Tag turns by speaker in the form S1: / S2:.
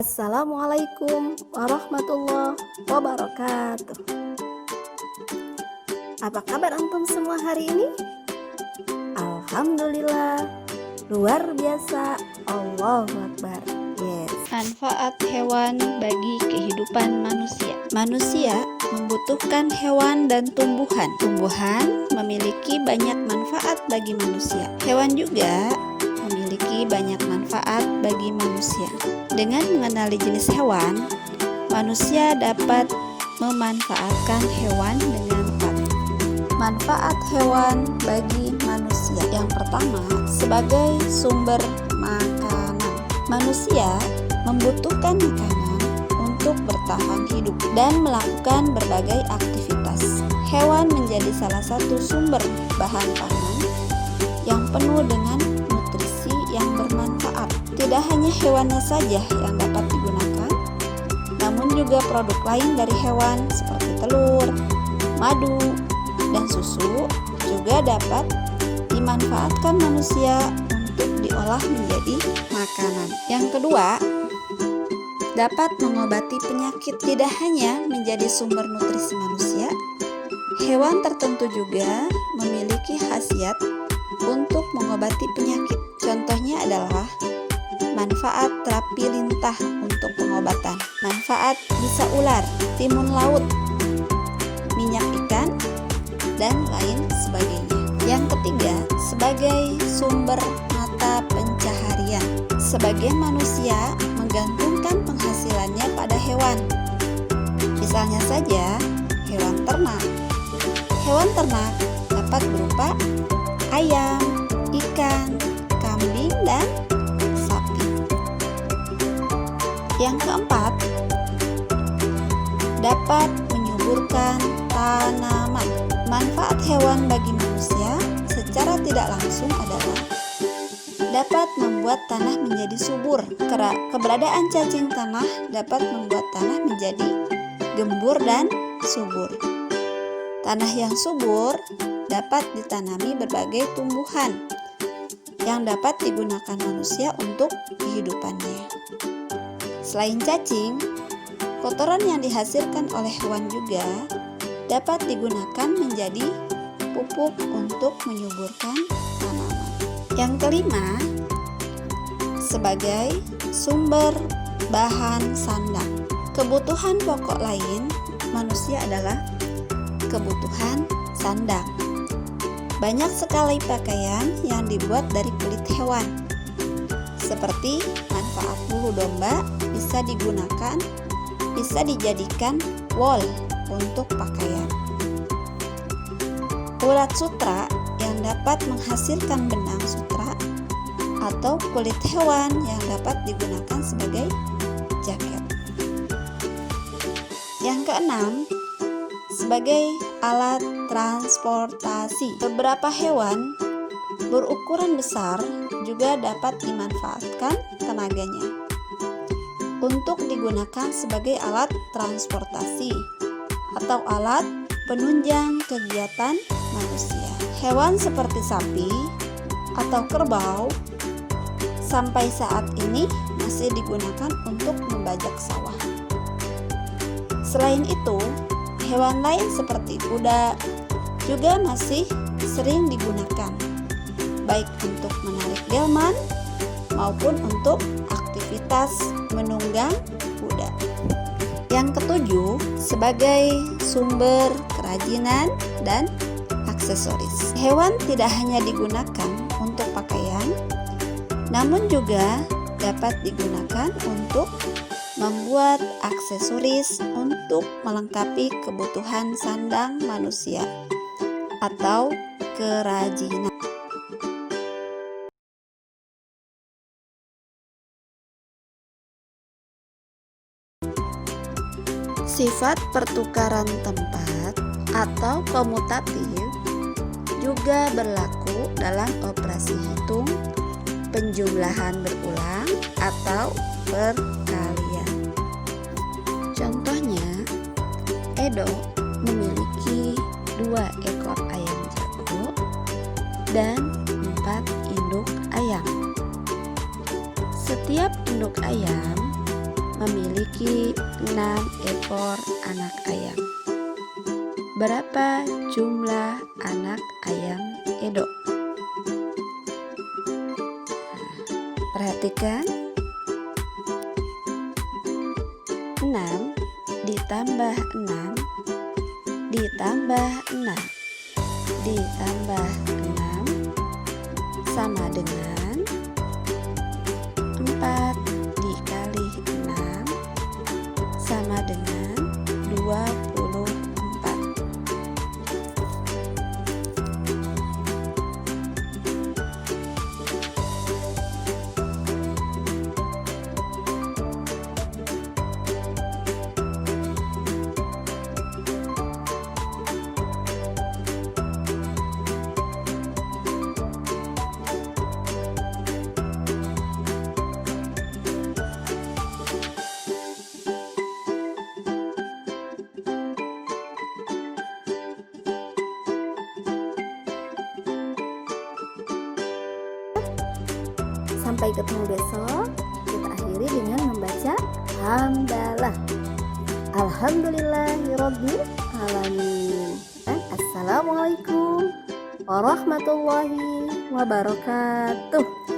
S1: Assalamualaikum warahmatullahi wabarakatuh. Apa kabar antum semua hari ini? Alhamdulillah, luar biasa, Allahu Akbar. Yes.
S2: Manfaat hewan bagi kehidupan manusia. Manusia membutuhkan hewan dan tumbuhan. Tumbuhan memiliki banyak manfaat bagi manusia. Hewan juga memiliki banyak manfaat bagi manusia. Dengan mengenali jenis hewan, manusia dapat memanfaatkan hewan dengan tepat. Manfaat hewan bagi manusia. Yang pertama, sebagai sumber makanan. Manusia membutuhkan makanan untuk bertahan hidup dan melakukan berbagai aktivitas. Hewan menjadi salah satu sumber bahan pangan yang penuh dengan nutrisi yang bermanfaat. Tidak hanya hewannya saja yang dapat digunakan, namun juga produk lain dari hewan seperti telur, madu, dan susu juga dapat dimanfaatkan manusia untuk diolah menjadi makanan. Yang kedua, dapat mengobati penyakit. Tidak hanya menjadi sumber nutrisi manusia, hewan tertentu juga memiliki khasiat untuk mengobati penyakit. Contohnya adalah manfaat terapi lintah untuk pengobatan, manfaat bisa ular, timun laut, minyak ikan, dan lain sebagainya. Yang ketiga, sebagai sumber mata pencaharian. Sebagian manusia menggantungkan penghasilannya pada hewan. Misalnya saja, hewan ternak. Hewan ternak dapat berupa ayam, ikan, kambing, dan sapi. Yang keempat, dapat menyuburkan tanaman. Manfaat hewan bagi manusia secara tidak langsung adalah dapat membuat tanah menjadi subur. Keberadaan cacing tanah dapat membuat tanah menjadi gembur dan subur. Tanah yang subur dapat ditanami berbagai tumbuhan yang dapat digunakan manusia untuk kehidupannya. Selain cacing, kotoran yang dihasilkan oleh hewan juga dapat digunakan menjadi pupuk untuk menyuburkan tanaman. Yang kelima, sebagai sumber bahan sandang. Kebutuhan pokok lain manusia adalah kebutuhan sandang. Banyak sekali pakaian yang dibuat dari kulit hewan. Seperti manfaat bulu domba bisa dijadikan wol untuk pakaian. Ulat sutra yang dapat menghasilkan benang sutra atau kulit hewan yang dapat digunakan sebagai jaket. Yang keenam, sebagai alat transportasi. Beberapa hewan berukuran besar juga dapat dimanfaatkan tenaganya untuk digunakan sebagai alat transportasi atau alat penunjang kegiatan manusia. Hewan seperti sapi atau kerbau sampai saat ini masih digunakan untuk membajak sawah. Selain itu, hewan lain seperti kuda juga masih sering digunakan, baik untuk menarik delman maupun untuk aktivitas menunggang kuda. Yang ketujuh, sebagai sumber kerajinan dan aksesoris. Hewan tidak hanya digunakan untuk pakaian, namun juga dapat digunakan untuk membuat aksesoris untuk melengkapi kebutuhan sandang manusia atau kerajinan. Sifat pertukaran tempat atau komutatif juga berlaku dalam operasi hitung, penjumlahan berulang, atau perkalian. Contohnya, Edo memiliki 2 ekor ayam jago dan 4 induk ayam. Setiap induk ayam memiliki 6 ekor anak ayam. Berapa jumlah anak ayam Edo? Perhatikan, 6 ditambah 6 ditambah 6 ditambah 6 sama dengan 4 dikali 6 sama dengan 24.
S1: Sampai ketemu besok. Kita akhiri dengan membaca hamdalah. Alhamdulillahirabbil alamin. Assalamualaikum warahmatullahi wabarakatuh.